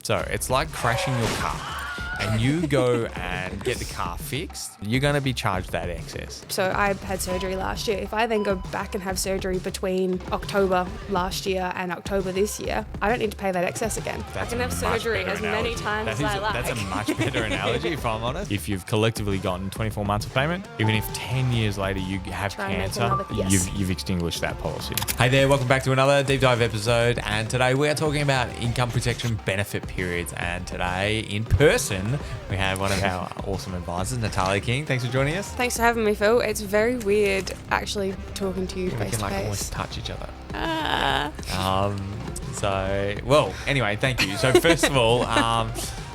So it's like crashing your car and you go and get the car fixed, you're going to be charged that excess. So I had surgery last year. If I then go back and have surgery between October last year and October this year, I don't need to pay that excess again. I can have surgery as many times as I like. That's a much better analogy, if I'm honest. If you've collectively gotten 24 months of payment, even if 10 years later you have cancer, you've extinguished that policy. Hey there, welcome back to another deep dive episode. And today we are talking about income protection benefit periods. And today in person, we have one of our awesome advisors, Natalia King. Thanks for joining us. Thanks for having me, Phil. It's very weird actually talking to you face to face. We can almost touch each other. Anyway, thank you. So first of all,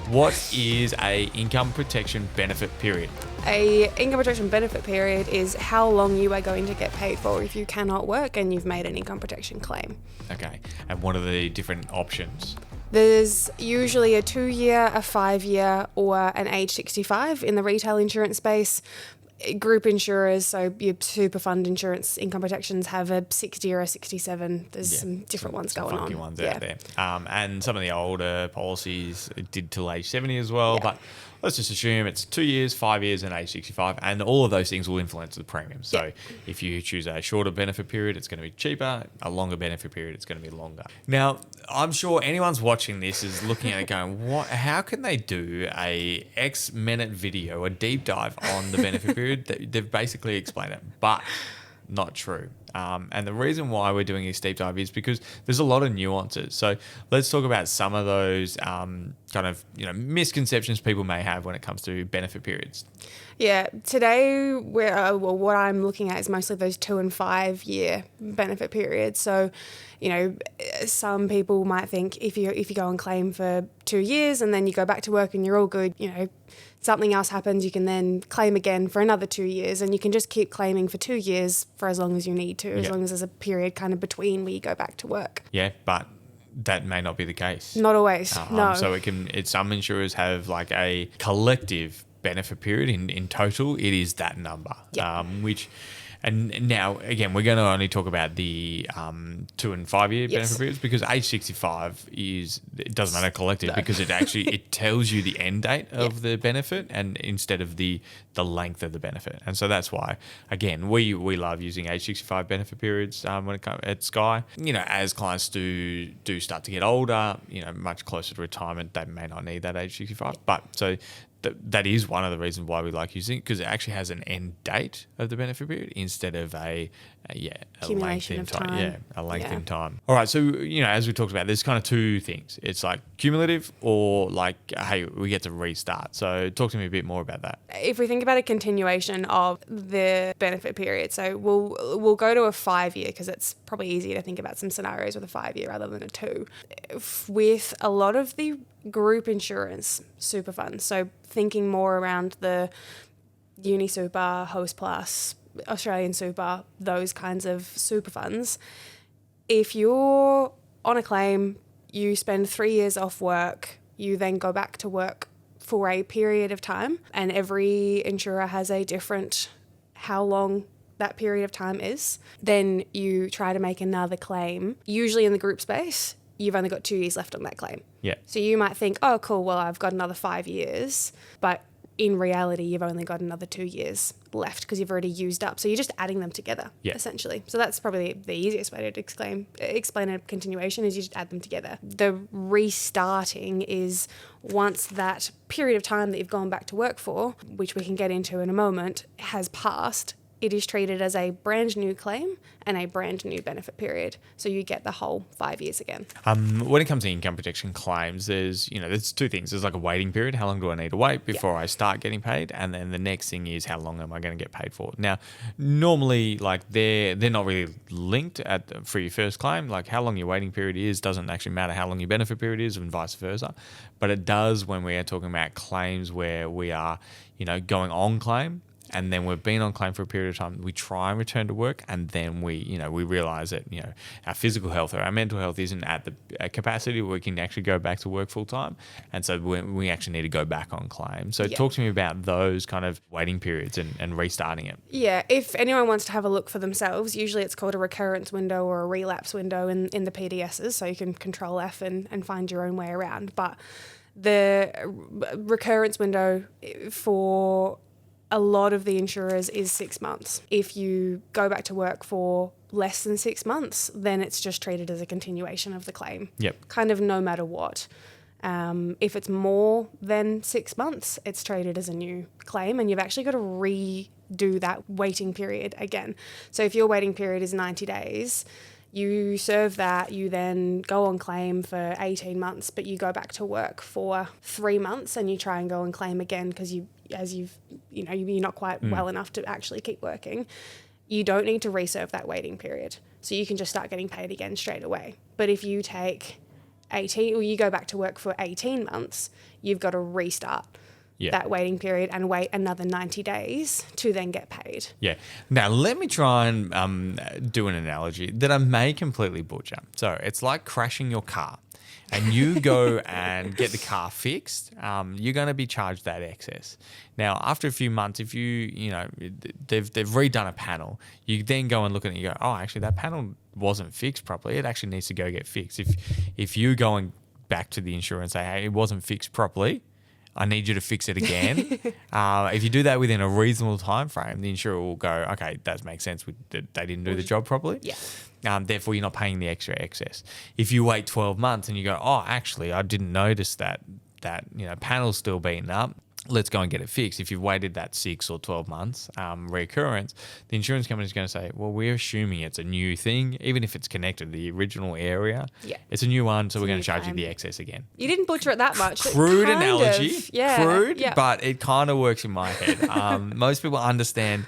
what is a income protection benefit period? A income protection benefit period is how long you are going to get paid for if you cannot work and you've made an income protection claim. Okay. And what are the different options? There's usually a 2-year, a 5-year, or an age 65 in the retail insurance space. Group insurers, so your super fund insurance income protections have a 60 or a 67. There's some different ones going on. Funky ones out there. And some of the older policies did till age 70 as well, but let's just assume it's 2 years, 5 years, and age 65, and all of those things will influence the premium. So if you choose a shorter benefit period, it's going to be cheaper. A longer benefit period, it's going to be longer. Now, I'm sure anyone's watching this is looking at it going, "What? How can they do a X-minute video, a deep dive on the benefit period?" They've basically explained it, but not true. And the reason why we're doing this deep dive is because there's a lot of nuances. So let's talk about some of those misconceptions people may have when it comes to benefit periods. Yeah, today what I'm looking at is mostly those 2 and 5 year benefit periods. So, some people might think if you go and claim for 2 years and then you go back to work and you're all good, something else happens, you can then claim again for another 2 years, and you can just keep claiming for 2 years for as long as you need to, as long as there's a period kind of between where you go back to work. Yeah, but that may not be the case. Not always, no. So some insurers have like a collective benefit period in total. It is that number, And now, again, we're going to only talk about the 2 and 5 year benefit periods, because age 65 it doesn't matter collective because it tells you the end date of the benefit and instead of the length of the benefit. And so that's why, again, we love using age 65 benefit periods when it comes at Skye. As clients do start to get older, much closer to retirement, they may not need that age 65. But so that is one of the reasons why we like using it, because it actually has an end date of the benefit period instead of a length in time. Yeah, a length in time. All right, so as we talked about, there's kind of two things. It's like cumulative or like, hey, we get to restart. So talk to me a bit more about that. If we think about a continuation of the benefit period, so we'll go to a 5 year because it's probably easier to think about some scenarios with a 5 year rather than a 2. With a lot of the group insurance super funds, so thinking more around the UniSuper, Host Plus, AustralianSuper, those kinds of super funds, if you're on a claim, you spend 3 years off work, you then go back to work for a period of time, and every insurer has a different how long that period of time is, then you try to make another claim. Usually in the group space, you've only got 2 years left on that claim. Yeah. So you might think, oh, cool, well, I've got another 5 years. But in reality, you've only got another 2 years left because you've already used up. So you're just adding them together, essentially. So that's probably the easiest way to explain a continuation is you just add them together. The restarting is once that period of time that you've gone back to work for, which we can get into in a moment, has passed, it is treated as a brand new claim and a brand new benefit period. So you get the whole 5 years again. When it comes to income protection claims, there's two things. There's like a waiting period. How long do I need to wait before I start getting paid? And then the next thing is how long am I going to get paid for? Now, normally like they're not really linked for your first claim. Like how long your waiting period is doesn't actually matter how long your benefit period is and vice versa. But it does when we are talking about claims where we are, going on claim. and then we've been on claim for a period of time, we try and return to work, and then we realize that, our physical health or our mental health isn't at the capacity where we can actually go back to work full time. And so we actually need to go back on claim. So talk to me about those kind of waiting periods and restarting it. Yeah, if anyone wants to have a look for themselves, usually it's called a recurrence window or a relapse window in the PDSs, so you can control F and find your own way around. But the recurrence window for a lot of the insurers is 6 months. If you go back to work for less than 6 months, then it's just treated as a continuation of the claim. Yep. Kind of no matter what. If it's more than 6 months, it's treated as a new claim, and you've actually got to redo that waiting period again. So if your waiting period is 90 days, you serve that, you then go on claim for 18 months, but you go back to work for 3 months and you try and go on claim again because you're not quite well enough to actually keep working. You don't need to reserve that waiting period. So you can just start getting paid again straight away. But if you take you go back to work for 18 months, you've got to restart that waiting period and wait another 90 days to then get paid. Yeah. Now, let me try and do an analogy that I may completely butcher. So it's like crashing your car and you go and get the car fixed, you're going to be charged that excess. Now, after a few months, if they've redone a panel, you then go and look at it and you go, oh, actually, that panel wasn't fixed properly. It actually needs to go get fixed. If you go back to the insurer and say, hey, it wasn't fixed properly, I need you to fix it again. If you do that within a reasonable time frame, the insurer will go, okay, that makes sense. They didn't do the job properly. Yeah. Therefore, you're not paying the extra excess. If you wait 12 months and you go, oh, actually, I didn't notice that panel's still beaten up, let's go and get it fixed. If you've waited that 6 or 12 months, recurrence, the insurance company is going to say, well, we're assuming it's a new thing, even if it's connected to the original area. Yeah. It's a new one, so we're going to charge you the excess again. You didn't butcher it that much. Crude analogy. Crude, yeah. but it kind of works in my head. Most people understand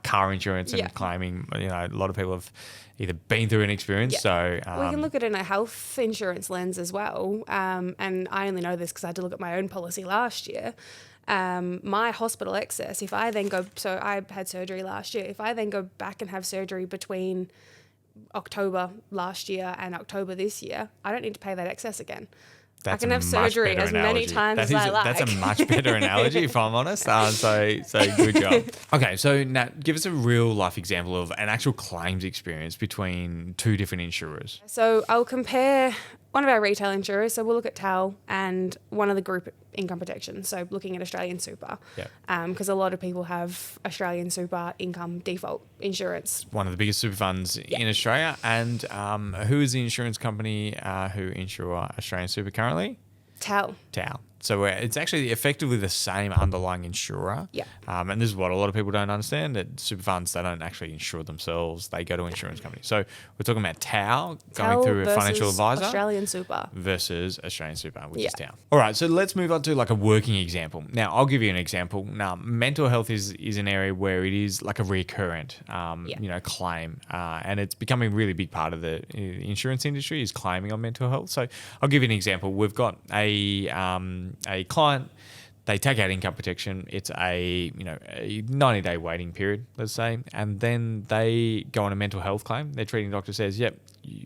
car insurance and claiming. A lot of people have either been through an experience. Yeah. So we can look at it in a health insurance lens as well. And I only know this because I had to look at my own policy last year. My hospital excess, if I then so I had surgery last year, if I then go back and have surgery between October last year and October this year, I don't need to pay that excess again. I can have surgery as many times as I like. That's a much better analogy, if I'm honest. So good job. Okay, so now give us a real life example of an actual claims experience between two different insurers. So I'll compare one of our retail insurers. So we'll look at TAL and one of the group income protection. So looking at AustralianSuper. Yeah. Because a lot of people have AustralianSuper income default insurance. One of the biggest super funds in Australia. And who is the insurance company who insure AustralianSuper currently? TAL. So it's actually effectively the same underlying insurer. Yeah. And this is what a lot of people don't understand, that super funds, they don't actually insure themselves. They go to insurance companies. So we're talking about TAL going through a financial advisor. AustralianSuper. Versus AustralianSuper, which is TAL. All right, so let's move on to like a working example. Now, I'll give you an example. Now, mental health is an area where it is like a recurrent, claim. And it's becoming a really big part of the insurance industry is claiming on mental health. So I'll give you an example. We've got a client, they take out income protection. It's a 90-day waiting period, let's say, and then they go on a mental health claim. Their treating doctor says, "Yep,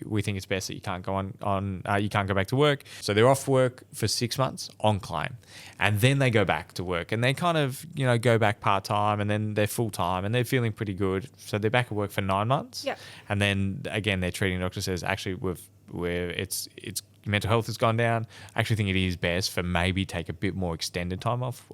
we think it's best that you can't go you can't go back to work." So they're off work for 6 months on claim, and then they go back to work, and they kind of go back part time, and then they're full time, and they're feeling pretty good. So they're back at work for 9 months, and then again their treating doctor says, "Actually, it's mental health has gone down. I actually think it is best for maybe take a bit more extended time off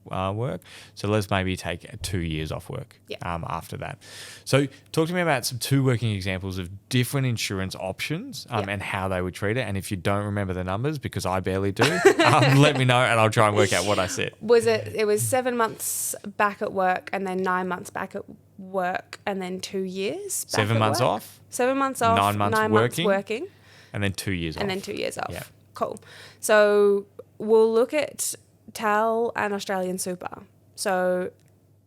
work. So let's maybe take 2 years off work after that." So talk to me about some two working examples of different insurance options and how they would treat it. And if you don't remember the numbers, because I barely do, let me know and I'll try and work out what I said. It was 7 months back at work and then 9 months back at work and then 2 years back 7 months work. off? 7 months off, 9 months working. And then 2 years off. And then 2 years off. Yeah. Cool. So we'll look at TAL and AustralianSuper. So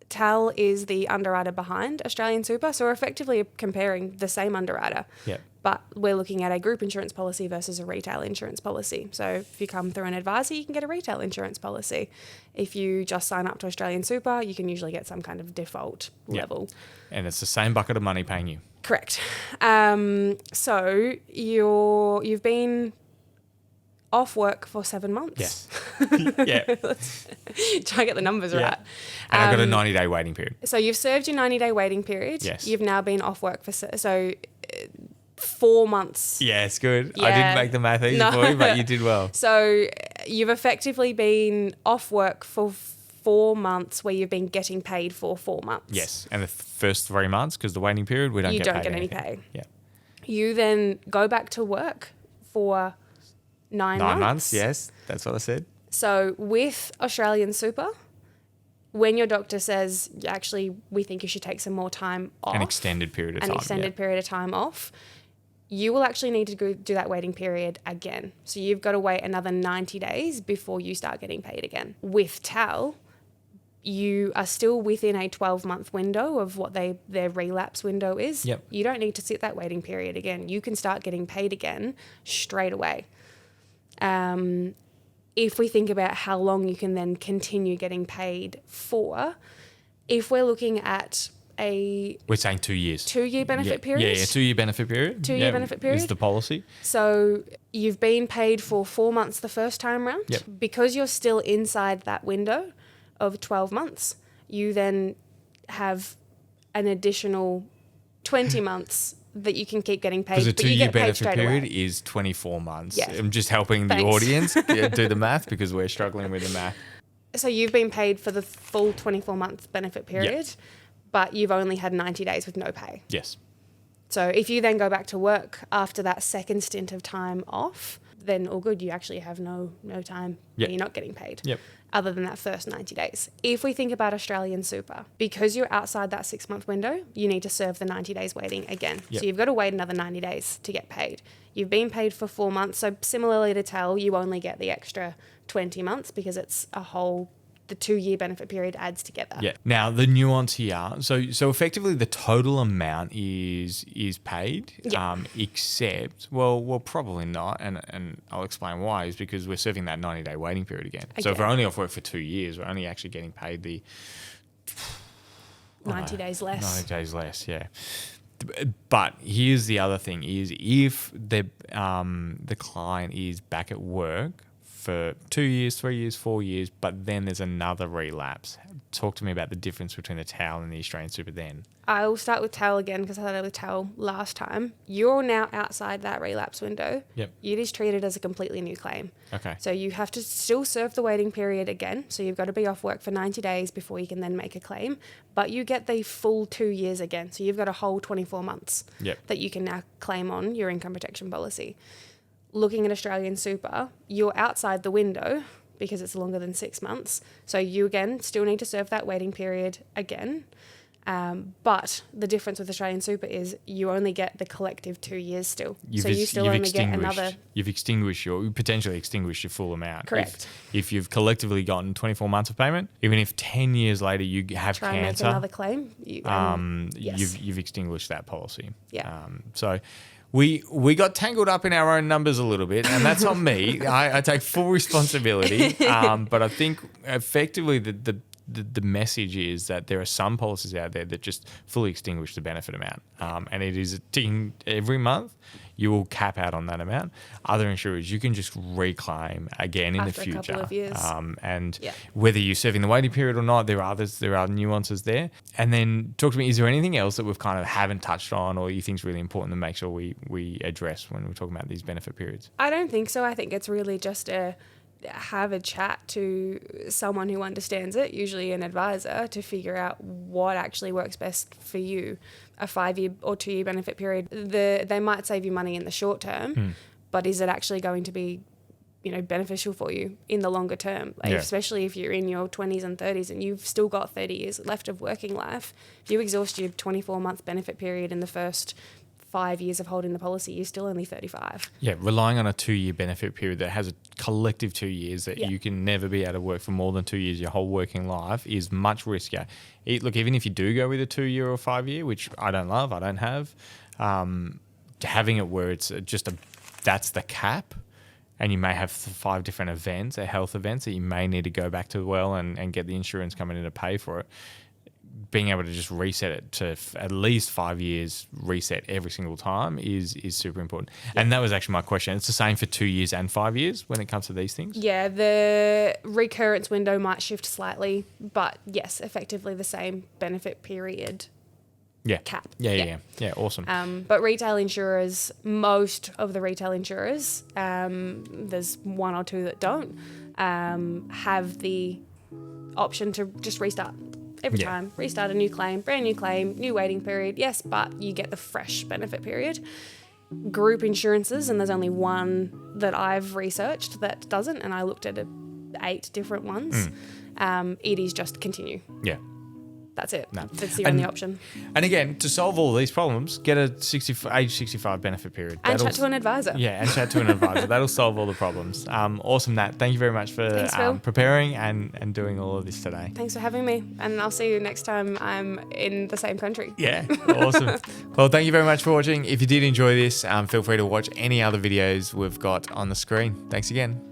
TAL is the underwriter behind AustralianSuper. So we're effectively comparing the same underwriter. Yeah. But we're looking at a group insurance policy versus a retail insurance policy. So if you come through an advisor, you can get a retail insurance policy. If you just sign up to AustralianSuper, you can usually get some kind of default level. And it's the same bucket of money paying you. Correct. So you've been off work for 7 months. Yes. Yeah. Try and get the numbers right. And I've got a 90-day waiting period. So you've served your 90-day waiting period. Yes. You've now been off work for 4 months. Yeah, it's good. Yeah. I didn't make the math easy for you, but you did well. So you've effectively been off work for 4 months where you've been getting paid for 4 months. Yes. And the first 3 months, because the waiting period, we don't get paid any anything. pay. Yeah. You then go back to work for 9 months. 9 months, yes. That's what I said. So with AustralianSuper, when your doctor says, actually, we think you should take some more time off. An extended period of time. Period of time off, you will actually need to go do that waiting period again. So you've got to wait another 90 days before you start getting paid again. With TAL, you are still within a 12-month window of what their relapse window is. Yep. You don't need to sit that waiting period again. You can start getting paid again straight away. If we think about how long you can then continue getting paid for, if we're looking at we're saying 2 years. 2-year benefit period? Yeah, 2-year benefit period. 2-year benefit period. Is the policy. So you've been paid for 4 months the first time round. Yep. Because you're still inside that window of 12 months, you then have an additional 20 months that you can keep getting paid. Because a but you 2-year get paid benefit straight period away. is 24 months. Yeah. I'm just helping the Thanks. audience do the math because we're struggling with the math. So you've been paid for the full 24-month benefit period, but you've only had 90 days with no pay. Yes. So if you then go back to work after that second stint of time off, then all good. You actually have no time where you're not getting paid. Yep. Other than that first 90 days. If we think about AustralianSuper, because you're outside that 6-month window, you need to serve the 90 days waiting again. Yep. So you've got to wait another 90 days to get paid. You've been paid for 4 months. So similarly to TAL, you only get the extra 20 months because it's the 2-year benefit period adds together. Yeah. Now the nuance here, so effectively the total amount is paid, except probably not, and I'll explain why. Is because we're serving that 90-day waiting period again. So if we're only off work for 2 years, we're only actually getting paid the 90 days less. 90 days less, yeah. But here's the other thing: is if the client is back at work for 2 years, 3 years, 4 years, but then there's another relapse. Talk to me about the difference between the TAL and the AustralianSuper then. I'll start with TAL again because I started with TAL last time. You're now outside that relapse window. Yep. It is treated as a completely new claim. Okay. So you have to still serve the waiting period again. So you've got to be off work for 90 days before you can then make a claim. But you get the full 2 years again. So you've got a whole 24 months that you can now claim on your income protection policy. Looking at AustralianSuper, you're outside the window because it's longer than 6 months. So you, again, still need to serve that waiting period again. But the difference with AustralianSuper is you only get the collective 2 years still. So you still only get another... You potentially extinguish your full amount. Correct. If you've collectively gotten 24 months of payment, even if 10 years later you have try cancer... and make another claim. You've extinguished that policy. Yeah. So... We got tangled up in our own numbers a little bit, and that's on me. I take full responsibility. But I think effectively the message is that there are some policies out there that just fully extinguish the benefit amount. And it is ticking every month. You will cap out on that amount. Other insurers, you can just reclaim again in After the future. a couple of years. Whether you're serving the waiting period or not, there are nuances there. And then talk to me, is there anything else that we've kind of haven't touched on or you think is really important to make sure we address when we're talking about these benefit periods? I don't think so. I think it's really just have a chat to someone who understands it, usually an advisor, to figure out what actually works best for you. A 5-year or 2-year benefit period, they might save you money in the short term, but is it actually going to be, beneficial for you in the longer term? Especially if you're in your 20s and 30s and you've still got 30 years left of working life. If you exhaust your 24-month benefit period in the first 5 years of holding the policy, you're still only 35. Yeah, relying on a 2-year benefit period that has a collective 2 years that you can never be out of work for more than 2 years your whole working life is much riskier. Look, even if you do go with a 2-year or 5-year, which I don't love, I don't have, having it where it's that's the cap, and you may have 5 different events, health events that you may need to go back to and get the insurance coming in to pay for it. Being able to just reset it to at least 5 years, reset every single time is super important. Yeah. And that was actually my question. It's the same for 2 years and 5 years when it comes to these things? Yeah, the recurrence window might shift slightly, but yes, effectively the same benefit period. Yeah. Cap. Yeah, awesome. But retail insurers, most of the retail insurers, there's 1 or 2 that don't, have the option to just restart. Every time, restart a new claim, brand new claim, new waiting period. Yes, but you get the fresh benefit period. Group insurances, and there's only 1 that I've researched that doesn't, and I looked at 8 different ones. It is just continue. Yeah. That's it. No. That's the only option. And again, to solve all these problems, get a age 65 benefit period. And chat to an advisor. Yeah, and chat to an advisor. That'll solve all the problems. Awesome, Nat. Thank you very much for preparing and doing all of this today. Thanks for having me. And I'll see you next time I'm in the same country. Yeah, awesome. Well, thank you very much for watching. If you did enjoy this, feel free to watch any other videos we've got on the screen. Thanks again.